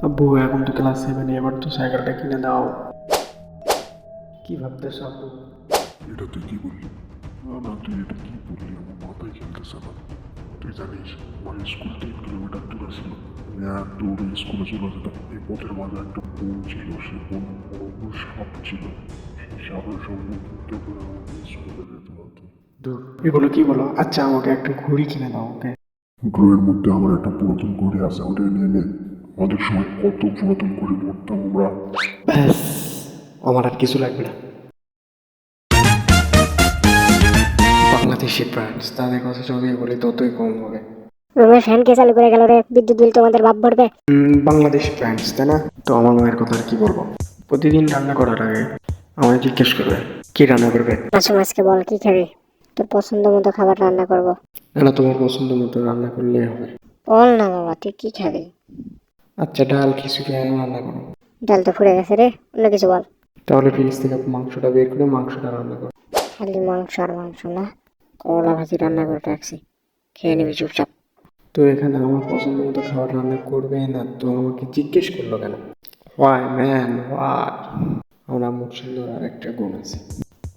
আব্বু এখন তো ক্লাস 7, এবার তো সাইকেলটা কিনে দাও। কি ভাবতেছ আব্বু? এটা তুই কি বললি? না না, তুই এটা কি বললি? আমার মাথায় খেলতেছে না। তুই জানিস আমার স্কুল 3 কিলোমিটার দূরে ছিল। আমি এক দৌড়ে স্কুলে চলে যেতাম। এই পথের মাঝে একটা বন ছিল, সে বন বড় সাপ ছিল। সেই সাপের সঙ্গে যুদ্ধ করে আমাকে স্কুলে যেতে হতো। দূর, এগুলো কি বলো? আচ্ছা আমাকে একটা ঘড়ি কিনে দাও, ওকে? ড্রয়ের মধ্যে আমার একটা পুরাতন ঘড়ি আছে, ওটা নিয়ে নে। আমাদের সময় কত পুরাতন ঘড়ি পড়তাম আমরা। ব্যাস, আমার আর কিছু লাগবে না। বাংলাদেশি ব্র্যান্ডস, তাদের কথা যতই বলি ততই কম হবে। রুমের ফ্যান কে চালু করে গেল রে? বিদ্যুৎ বিল তোমাদের বাপ ভরবে। বাংলাদেশি ব্র্যান্ডস, তাই না? তো আমার মায়ের কথা আর কি বলবো? প্রতিদিন রান্না করার আগে আমায় জিজ্ঞেস করবে কি রান্না করবে। মাসু মাছকে বল কি খাবি, তোর পছন্দ মতো খাবার রান্না করব। না না, তোমার পছন্দ মতো রান্না করলেই হবে। বল না বাবা, তুই কি খাবি? আচ্ছা, ডাল খিচুড়ি আনো, রান্না করো। ডাল তো ফুরে গেছে রে, অন্য কিছু বল। তাহলে ফ্রিজ থেকে মাংসটা বের করে মাংসটা রান্না করো। খালি মাংস আর মাংস না, করলা ভাজি রান্না করে রাখছি, খেয়ে নিবি চুপচাপ। তো এখানে আমার পছন্দ মতো খাবার রান্না করবে না, তো আমাকে জিজ্ঞেস করলো কেন? Why man, why? আমার আম্মুর সুন্দর আর একটা গুণ আছে,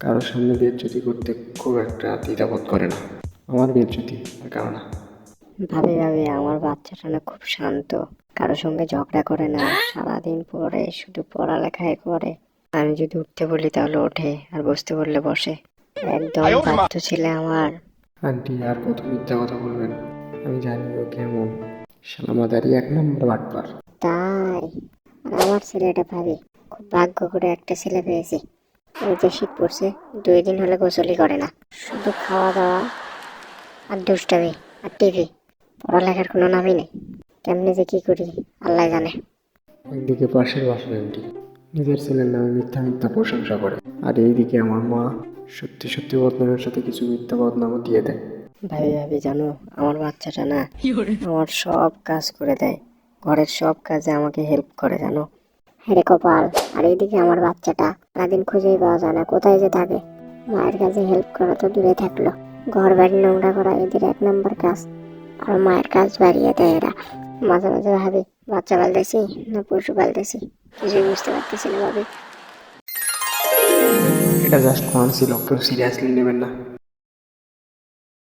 কারোর সামনে বেজ্জতি করতে খুব একটা দ্বিধাবোধ করে না। আমার বেজ্জতি আর কারো না। ভাবি ভাবি, আমার বাচ্চাটা না খুব শান্ত, কারোর সঙ্গে ঝগড়া করে না, সারাদিন পড়ে, শুধু পড়ালেখাই করে। আমি যদি উঠতে বলি তাহলে ওঠে, আর বসতে বললে বসে। একদম বাধ্য ছেলে আমার। আন্টি আর কত মিথ্যা কথা বলবেন? আমি জানি ও কেমন। শালামাদারি 1 নম্বর বাটপার। তাই? আর আমার ছেলেটা ভাবি, খুব ভাগ্য করে একটা ছেলে পেয়েছি। এই যে শীত পড়ছে, 2 দিন হলে গোসলই করে না, শুধু খাওয়া দাওয়া আর দুষ্টামি আর টিভি, পড়ালেখার কোনো নামই নেই। কেমনে যে কি করি আল্লাহ জানে। একদিকে পাশের বাসার আন্টি নিজের ছেলের নামে মিথ্যা মিথ্যা প্রশংসা করে, আর এইদিকে আমার মা সত্যি সত্যি বদনামের সাথে কিছু মিথ্যা বদনামও দিয়ে দেয়। ভাবি ভাবি জানো, আমার বাচ্চাটা না আমার সব কাজ করে দেয়, ঘরের সব কাজে আমাকে হেল্প করে, জানো? হেরে কপাল। আর এইদিকে আমার বাচ্চাটা সারাদিন খুঁজেই পাওয়া যায় না, কোথায় যে থাকে। মায়ের কাছে হেল্প করা তো দূরে থাকলো, ঘর বাড়ি নোংরা করা এদের 1 নম্বর কাজ। আর মায়ের কাজ বাড়িয়ে দেয় এরা। মাঝে মাঝে ভাবি, বাচ্চা পালতেছি না পশু পালতেছি, কিছুই বুঝতে পারতেছি না ভাবি। এটা জাস্ট ফান ছিল, কেউ সিরিয়াসলি নেবেন না।